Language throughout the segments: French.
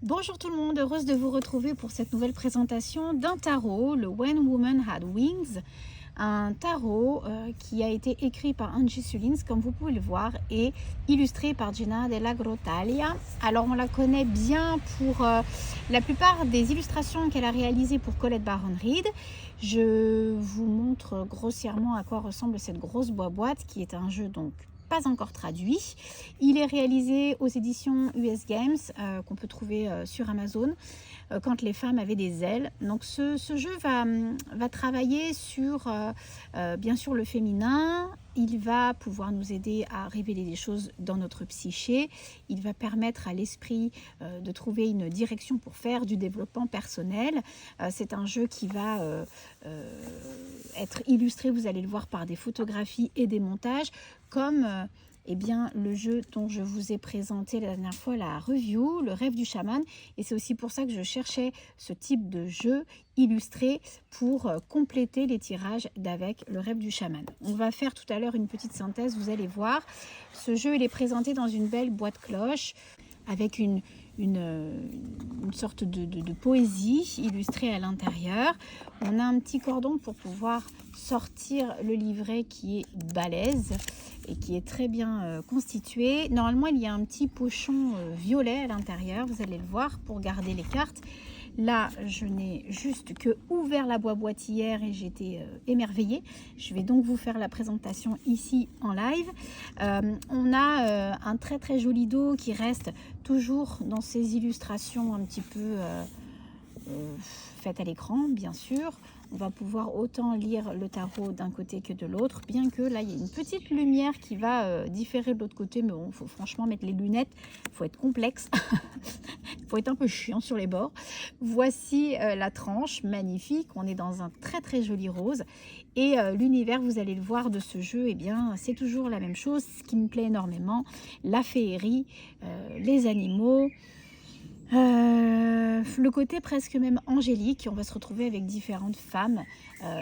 Bonjour tout le monde, heureuse de vous retrouver pour cette nouvelle présentation d'un tarot, le When Woman Had Wings, un tarot qui a été écrit par Angie Sullins, comme vous pouvez le voir, et illustré par Gina Della Grottaglia. Alors on la connaît bien pour la plupart des illustrations qu'elle a réalisées pour Colette Baron Reid. Je vous montre grossièrement à quoi ressemble cette grosse boîte qui est un jeu donc pas encore traduit. Il est réalisé aux éditions US Games qu'on peut trouver sur Amazon quand les femmes avaient des ailes. Donc ce jeu va travailler sur bien sûr le féminin. Il va pouvoir nous aider à révéler des choses dans notre psyché. Il va permettre à l'esprit de trouver une direction pour faire du développement personnel. C'est un jeu qui va être illustré, vous allez le voir, par des photographies et des montages, comme eh bien, le jeu dont je vous ai présenté la dernière fois, la review, le rêve du chaman. Et c'est aussi pour ça que je cherchais ce type de jeu illustré pour compléter les tirages d'avec le rêve du chaman. On va faire tout à l'heure une petite synthèse, vous allez voir. Ce jeu, il est présenté dans une belle boîte cloche avec une sorte de poésie illustrée à l'intérieur. On a un petit cordon pour pouvoir sortir le livret qui est balèze et qui est très bien constitué. Normalement, il y a un petit pochon violet à l'intérieur, vous allez le voir, pour garder les cartes. Là, je n'ai juste que ouvert la boîte hier et j'étais émerveillée. Je vais donc vous faire la présentation ici en live. On a un très joli dos qui reste toujours dans ces illustrations un petit peu faites à l'écran, bien sûr. On va pouvoir autant lire le tarot d'un côté que de l'autre, bien que là, il y a une petite lumière qui va différer de l'autre côté. Mais bon, il faut franchement mettre les lunettes, il faut être complexe, il faut être un peu chiant sur les bords. Voici la tranche, magnifique. On est dans un très joli rose. Et l'univers, vous allez le voir, de ce jeu, eh bien, c'est toujours la même chose. Ce qui me plaît énormément, la féerie, les animaux, le côté presque même angélique. On va se retrouver avec différentes femmes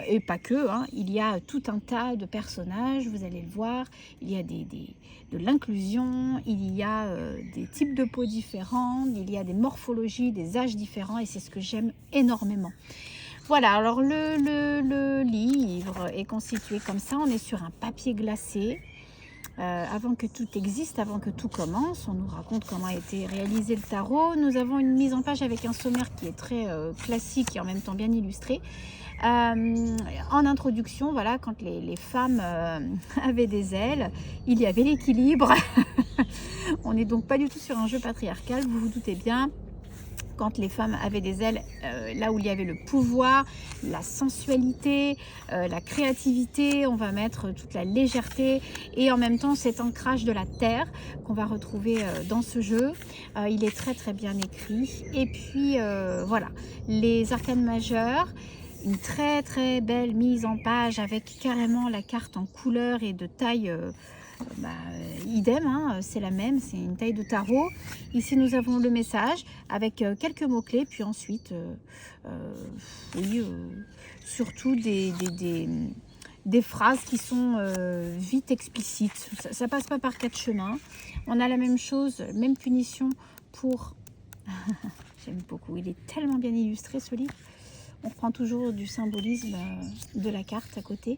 et pas que, hein. Il y a tout un tas de personnages, vous allez le voir. Il y a de l'inclusion, il y a des types de peau différents, il y a des morphologies, des âges différents, et c'est ce que j'aime énormément. Voilà, alors le livre est constitué comme ça. On est sur un papier glacé. Avant que tout existe, avant que tout commence, on nous raconte comment a été réalisé le tarot. Nous avons une mise en page avec un sommaire qui est très classique et en même temps bien illustré. En introduction, voilà, quand les femmes avaient des ailes, il y avait l'équilibre. On n'est donc pas du tout sur un jeu patriarcal, vous vous doutez bien. Quand les femmes avaient des ailes, là où il y avait le pouvoir, la sensualité, la créativité, on va mettre toute la légèreté et en même temps cet ancrage de la terre qu'on va retrouver dans ce jeu. Il est très bien écrit. Et puis voilà, les arcanes majeures, une très belle mise en page avec carrément la carte en couleur et de taille idem, hein, c'est la même, c'est une taille de tarot. Ici nous avons le message avec quelques mots clés, puis ensuite oui, surtout des phrases qui sont vite explicites. Ça passe pas par quatre chemins. On a la même chose, même punition pour j'aime beaucoup, il est tellement bien illustré ce livre. On reprend toujours du symbolisme de la carte à côté.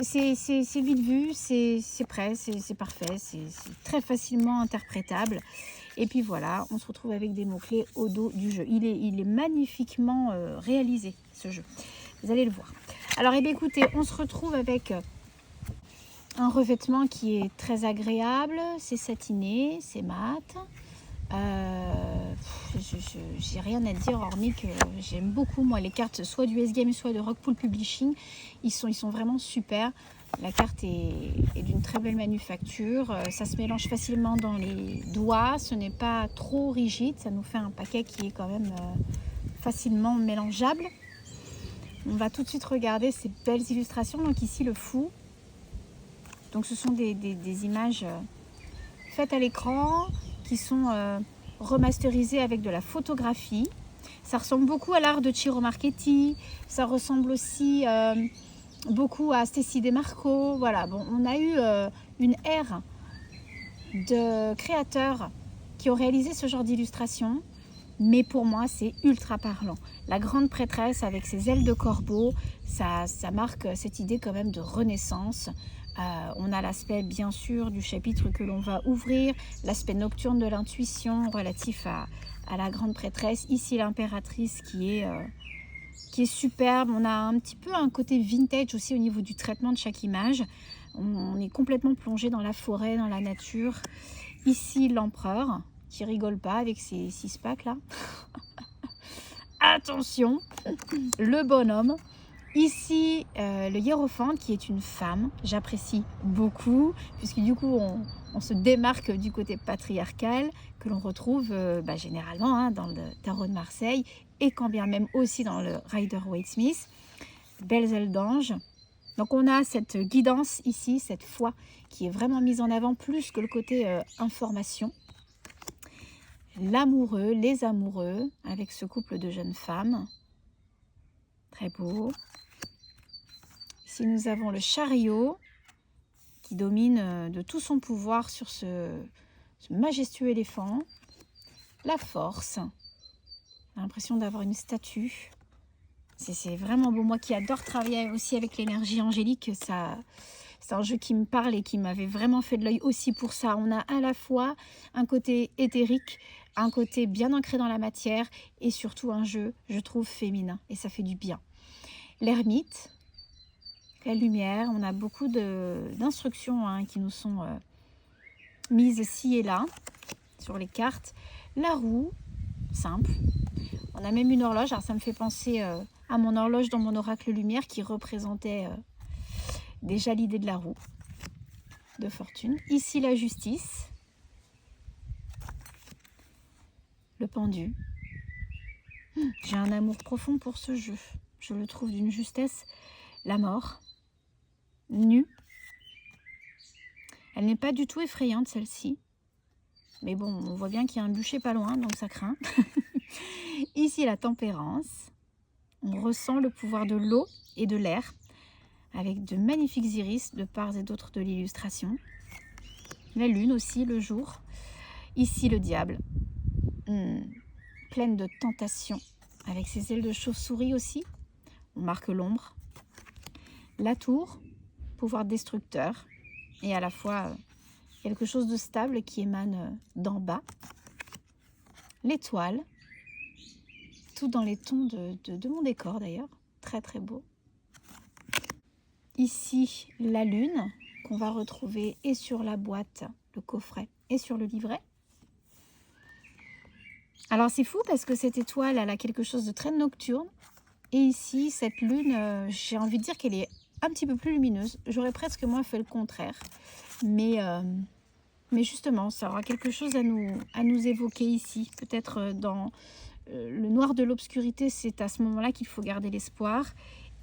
C'est vite vu, c'est prêt, c'est parfait, c'est très facilement interprétable. Et puis voilà, on se retrouve avec des mots-clés au dos du jeu. Il est magnifiquement réalisé, ce jeu. Vous allez le voir. Alors, eh bien, écoutez, on se retrouve avec un revêtement qui est très agréable. C'est satiné, c'est mat. J'ai rien à dire hormis que j'aime beaucoup moi les cartes soit du S-Game soit de Rockpool Publishing. Ils sont vraiment super. La carte est d'une très belle manufacture, ça se mélange facilement dans les doigts, ce n'est pas trop rigide, ça nous fait un paquet qui est quand même facilement mélangeable. On va tout de suite regarder ces belles illustrations. Donc ici le fou, donc ce sont des images faites à l'écran qui sont remasterisées avec de la photographie. Ça ressemble beaucoup à l'art de Ciro Marchetti, ça ressemble aussi beaucoup à Stécie Demarco. Voilà, bon, on a eu une ère de créateurs qui ont réalisé ce genre d'illustration. mais pour moi c'est ultra parlant. La grande prêtresse avec ses ailes de corbeau, ça marque cette idée quand même de renaissance. On a l'aspect bien sûr du chapitre que l'on va ouvrir, l'aspect nocturne de l'intuition relatif à la grande prêtresse, ici l'impératrice qui est superbe. On a un petit peu un côté vintage aussi au niveau du traitement de chaque image. On est complètement plongé dans la forêt, dans la nature. Ici l'empereur qui rigole pas avec ses 6 packs là. Attention, le bonhomme. Ici, le hiérophante qui est une femme, j'apprécie beaucoup, puisque du coup, on se démarque du côté patriarcal que l'on retrouve généralement dans le tarot de Marseille, et quand bien même aussi dans le Rider-Waite-Smith. Belles ailes d'ange. Donc on a cette guidance ici, cette foi qui est vraiment mise en avant, plus que le côté information. L'amoureux, les amoureux, avec ce couple de jeunes femmes. Très beau. Ici, nous avons le chariot qui domine de tout son pouvoir sur ce majestueux éléphant. La force. On a l'impression d'avoir une statue. C'est vraiment beau. Moi qui adore travailler aussi avec l'énergie angélique, c'est un jeu qui me parle et qui m'avait vraiment fait de l'œil aussi pour ça. On a à la fois un côté éthérique, un côté bien ancré dans la matière et surtout un jeu, je trouve, féminin. Et ça fait du bien. L'ermite. La lumière, on a beaucoup d'instructions qui nous sont mises ci et là sur les cartes. La roue, simple. On a même une horloge, alors ça me fait penser à mon horloge dans mon oracle lumière qui représentait déjà l'idée de la roue de fortune. Ici la justice, le pendu. J'ai un amour profond pour ce jeu, je le trouve d'une justesse. La mort. Nue. Elle n'est pas du tout effrayante celle-ci. Mais bon, on voit bien qu'il y a un bûcher pas loin, donc ça craint. Ici, la tempérance. On ressent le pouvoir de l'eau et de l'air, avec de magnifiques iris de part et d'autre de l'illustration. La lune aussi, le jour. Ici, le diable. Pleine de tentations, avec ses ailes de chauve-souris aussi. On marque l'ombre. La tour. Pouvoir destructeur et à la fois quelque chose de stable qui émane d'en bas. L'étoile, tout dans les tons de mon décor d'ailleurs, très très beau. Ici la lune qu'on va retrouver et sur la boîte, le coffret et sur le livret. Alors c'est fou parce que cette étoile elle a quelque chose de très nocturne et ici cette lune, j'ai envie de dire qu'elle est un petit peu plus lumineuse. J'aurais presque moins fait le contraire. Mais justement, ça aura quelque chose à nous évoquer ici. Peut-être dans le noir de l'obscurité, c'est à ce moment-là qu'il faut garder l'espoir.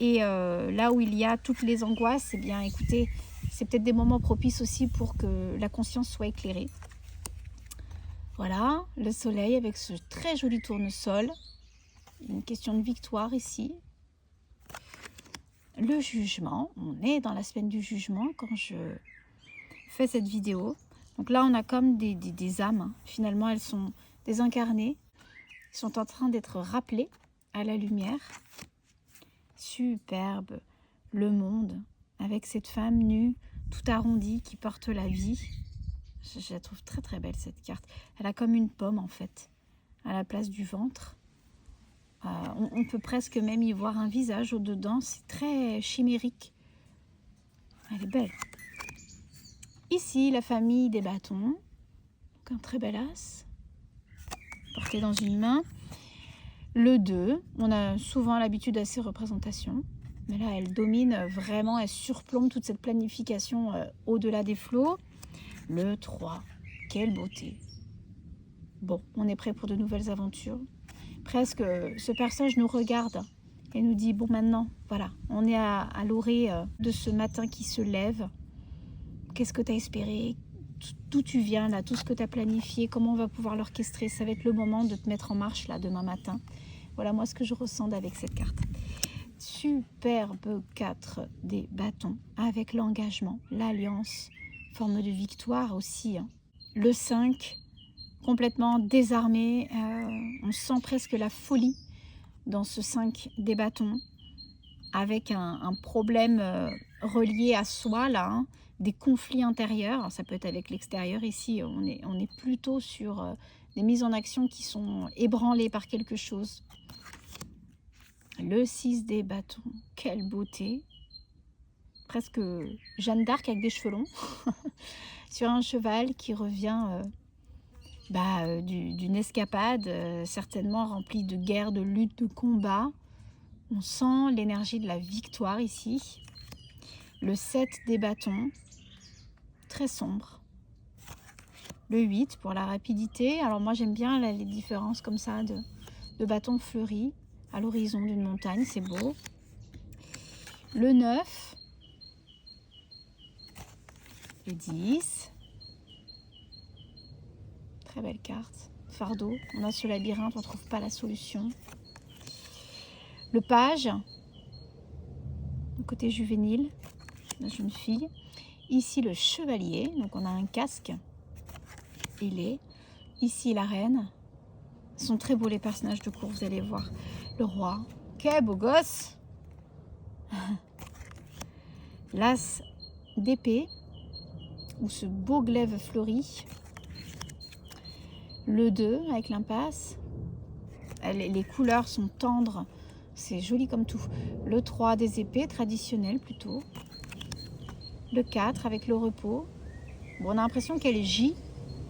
Et là où il y a toutes les angoisses, eh bien écoutez, c'est peut-être des moments propices aussi pour que la conscience soit éclairée. Voilà, le soleil avec ce très joli tournesol. Une question de victoire ici. Le jugement, on est dans la semaine du jugement quand je fais cette vidéo. Donc là, on a comme des âmes. Finalement, elles sont désincarnées. Elles sont en train d'être rappelées à la lumière. Superbe. Le monde, avec cette femme nue, tout arrondie, qui porte la vie. Je la trouve très très belle cette carte. Elle a comme une pomme en fait, à la place du ventre. On peut presque même y voir un visage au-dedans. C'est très chimérique. Elle est belle. Ici, la famille des bâtons. Donc un très bel as. Porté dans une main. Le 2. On a souvent l'habitude à ces représentations. Mais là, elle domine vraiment. Elle surplombe toute cette planification au-delà des flots. Le 3. Quelle beauté. Bon, on est prêt pour de nouvelles aventures. Presque, ce personnage nous regarde et nous dit, bon maintenant, voilà, on est à l'orée de ce matin qui se lève. Qu'est-ce que tu as espéré? D'où tu viens là? Tout ce que tu as planifié, comment on va pouvoir l'orchestrer? Ça va être le moment de te mettre en marche là demain matin. Voilà moi ce que je ressens avec cette carte. Superbe 4 des bâtons avec l'engagement, l'alliance, forme de victoire aussi. Le 5, complètement désarmé. On sent presque la folie dans ce 5 des bâtons, avec un problème relié à soi, là, hein, des conflits intérieurs. Alors, ça peut être avec l'extérieur. Ici, on est plutôt sur des mises en action qui sont ébranlées par quelque chose. Le 6 des bâtons, quelle beauté! Presque Jeanne d'Arc avec des cheveux longs, sur un cheval qui revient d'une escapade, certainement remplie de guerre, de lutte, de combat. On sent l'énergie de la victoire ici. Le 7 des bâtons, très sombre. Le 8 pour la rapidité. Alors moi j'aime bien là, les différences comme ça de bâtons fleuris à l'horizon d'une montagne, c'est beau. Le 9, le 10, très belle carte. Fardeau, on a ce labyrinthe, on ne trouve pas la solution. Le page, le côté juvénile, la jeune fille. Ici le chevalier, donc on a un casque. Il est ici la reine. Ils sont très beaux les personnages de cour, vous allez voir. Le roi, quel beau gosse. L'as d'épée, ou ce beau glaive fleuri. Le 2 avec l'impasse. Les couleurs sont tendres, c'est joli comme tout. Le 3 des épées, traditionnel plutôt. Le 4 avec le repos. Bon, on a l'impression qu'elle gît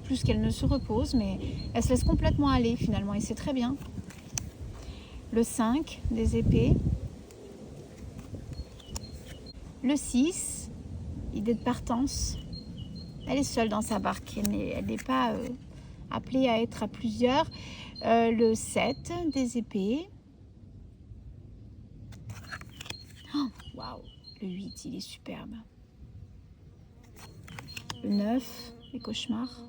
plus qu'elle ne se repose, mais elle se laisse complètement aller finalement et c'est très bien. Le 5 des épées. Le 6, idée de partance. Elle est seule dans sa barque, elle n'est pas appelée à être à plusieurs. Le 7 des épées. Oh, waouh, le 8, il est superbe. Le 9, les cauchemars.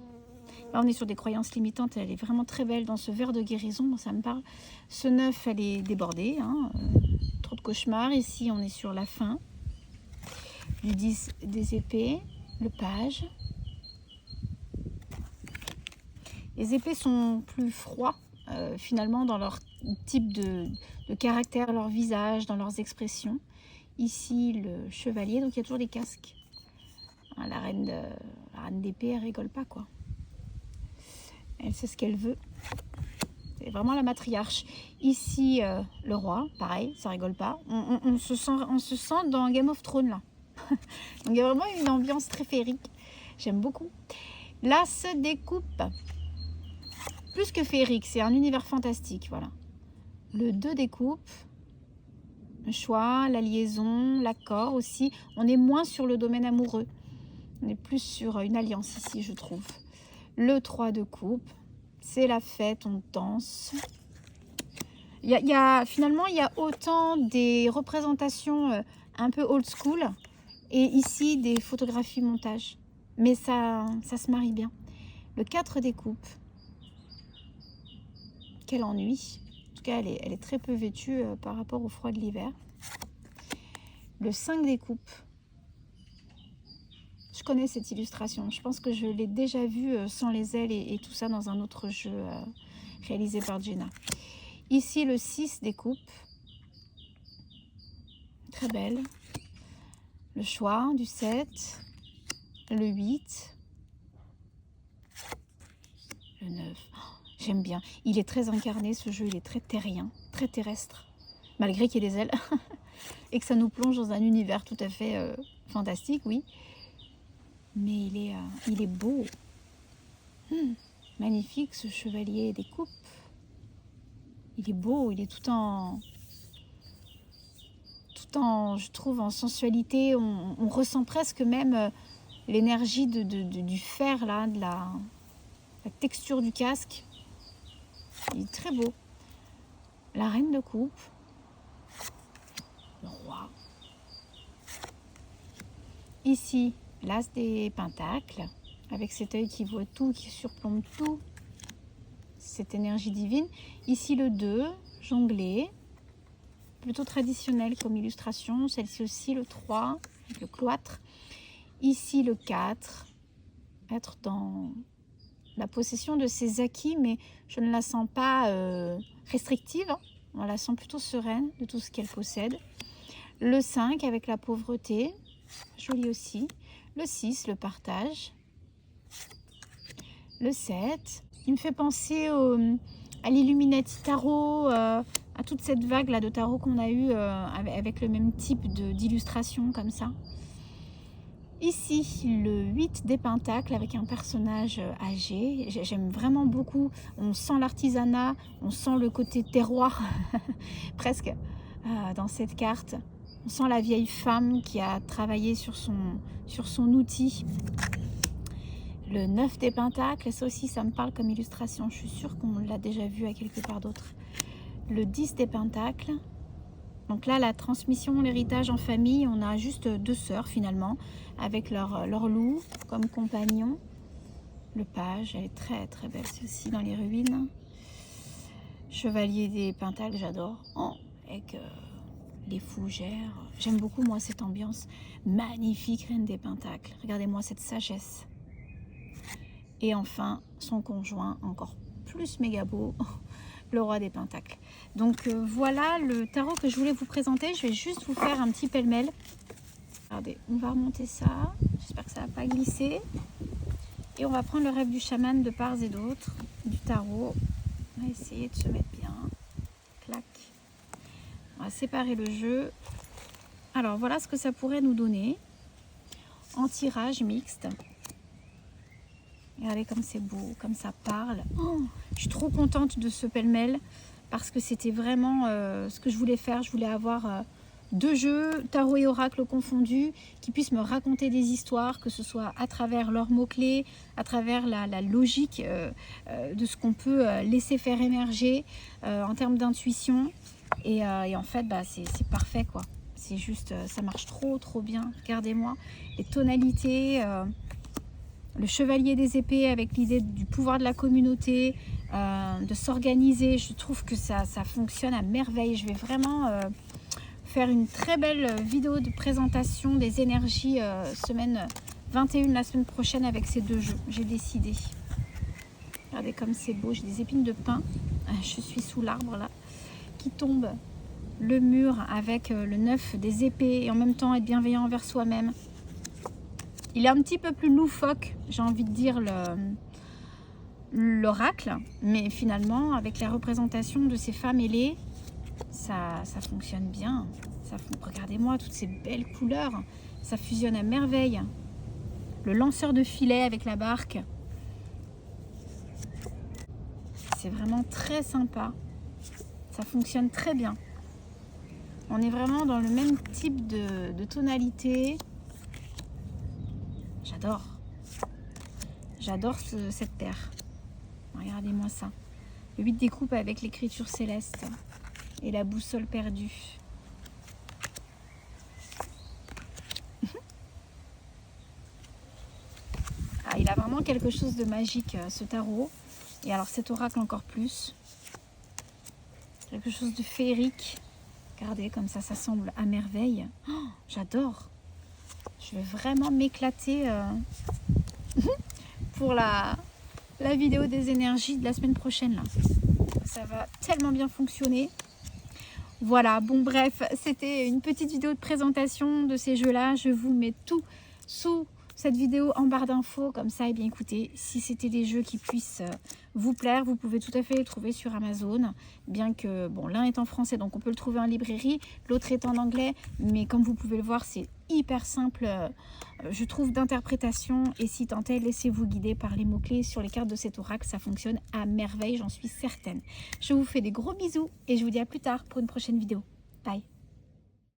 Là, on est sur des croyances limitantes. Elle est vraiment très belle dans ce verre de guérison, ça me parle. Ce 9, elle est débordée. Hein, trop de cauchemars. Ici, on est sur la fin. Du 10 des épées, le page. Les épées sont plus froids, finalement, dans leur type de caractère, leur visage, dans leurs expressions. Ici, le chevalier, donc il y a toujours des casques. Hein, la reine d'épée, elle rigole pas, quoi. Elle sait ce qu'elle veut. C'est vraiment la matriarche. Ici, le roi, pareil, ça rigole pas. On se sent dans Game of Thrones, là. Donc il y a vraiment une ambiance très féerique. J'aime beaucoup. L'as des coupes. Plus que féerique, c'est un univers fantastique, voilà. Le 2 des coupes. Le choix, la liaison, l'accord aussi. On est moins sur le domaine amoureux. On est plus sur une alliance ici, je trouve. Le 3 de coupe. C'est la fête, on danse. Finalement, il y a autant des représentations un peu old school et ici des photographies montage. Mais ça se marie bien. Le 4 des coupes. Quel ennui. En tout cas, elle est très peu vêtue par rapport au froid de l'hiver. Le 5 des coupes. Je connais cette illustration. Je pense que je l'ai déjà vue sans les ailes et tout ça dans un autre jeu réalisé par Jenna. Ici, le 6 des coupes. Très belle. Le choix du 7. Le 8. Le 9. Oh, j'aime bien. Il est très incarné, ce jeu. Il est très terrien, très terrestre. Malgré qu'il y ait des ailes. Et que ça nous plonge dans un univers tout à fait fantastique, oui. Mais il est beau. Magnifique, ce chevalier des coupes. Il est beau, il est tout en, je trouve, en sensualité. On ressent presque même l'énergie du fer, là, de la texture du casque. Il est très beau. La reine de coupe. Le roi. Ici, l'as des pentacles, avec cet œil qui voit tout, qui surplombe tout. Cette énergie divine. Ici, le 2, jonglé. Plutôt traditionnel comme illustration. Celle-ci aussi, le 3, avec le cloître. Ici, le 4, être dans la possession de ses acquis, mais je ne la sens pas restrictive, hein. On la sent plutôt sereine de tout ce qu'elle possède. Le 5 avec la pauvreté, joli aussi. Le 6, le partage. Le 7, il me fait penser à l'Illuminati Tarot, à toute cette vague là de tarot qu'on a eu avec le même type d'illustration comme ça. Ici, le 8 des pentacles avec un personnage âgé. J'aime vraiment beaucoup. On sent l'artisanat, on sent le côté terroir, presque, dans cette carte. On sent la vieille femme qui a travaillé sur son outil. Le 9 des pentacles, ça aussi, ça me parle comme illustration. Je suis sûre qu'on l'a déjà vu à quelque part d'autre. Le 10 des pentacles. Donc là, la transmission, l'héritage en famille, on a juste 2 sœurs finalement, avec leur loup comme compagnon. Le page, elle est très très belle celle-ci dans les ruines. Chevalier des pentacles, j'adore. Oh, avec les fougères. J'aime beaucoup moi cette ambiance magnifique, reine des pentacles. Regardez-moi cette sagesse. Et enfin, son conjoint, encore plus méga beau. Le roi des pentacles. Donc voilà le tarot que je voulais vous présenter. Je vais juste vous faire un petit pêle-mêle. Regardez, on va remonter ça. J'espère que ça ne va pas glisser. Et on va prendre le rêve du chaman de part et d'autre, du tarot. On va essayer de se mettre bien. Clac. On va séparer le jeu. Alors voilà ce que ça pourrait nous donner en tirage mixte. Regardez comme c'est beau, comme ça parle. Oh, je suis trop contente de ce pêle-mêle parce que c'était vraiment ce que je voulais faire. Je voulais avoir 2 jeux, tarot et oracle confondus, qui puissent me raconter des histoires, que ce soit à travers leurs mots-clés, à travers la logique de ce qu'on peut laisser faire émerger en termes d'intuition. Et en fait, bah, c'est parfait, quoi. C'est juste, ça marche trop bien. Regardez-moi les tonalités. Le chevalier des épées avec l'idée du pouvoir de la communauté, de s'organiser. Je trouve que ça fonctionne à merveille. Je vais vraiment faire une très belle vidéo de présentation des énergies semaine 21, la semaine prochaine avec ces 2 jeux. J'ai décidé. Regardez comme c'est beau. J'ai des épines de pin. Je suis sous l'arbre là qui tombe. Le mur avec le 9 des épées et en même temps être bienveillant envers soi-même. Il est un petit peu plus loufoque, j'ai envie de dire, l'oracle, mais finalement, avec la représentation de ces femmes ailées, ça fonctionne bien. Regardez-moi toutes ces belles couleurs, ça fusionne à merveille. Le lanceur de filet avec la barque, c'est vraiment très sympa. Ça fonctionne très bien. On est vraiment dans le même type de tonalité. J'adore cette terre. Regardez-moi ça. Le 8 des coupes avec l'écriture céleste et la boussole perdue. Ah, il a vraiment quelque chose de magique, ce tarot. Et alors cet oracle encore plus. Quelque chose de féerique. Regardez comme ça semble à merveille. Oh, j'adore. Je vais vraiment m'éclater pour la vidéo des énergies de la semaine prochaine là. Ça va tellement bien fonctionner. Voilà, bon bref, c'était une petite vidéo de présentation de ces jeux là. Je vous mets tout sous cette vidéo en barre d'infos, comme ça, et bien écoutez, si c'était des jeux qui puissent vous plaire, vous pouvez tout à fait les trouver sur Amazon, bien que, bon, l'un est en français, donc on peut le trouver en librairie, l'autre est en anglais, mais comme vous pouvez le voir, c'est hyper simple, je trouve, d'interprétation, et si tant est, laissez-vous guider par les mots-clés sur les cartes de cet oracle, ça fonctionne à merveille, j'en suis certaine. Je vous fais des gros bisous, et je vous dis à plus tard pour une prochaine vidéo. Bye.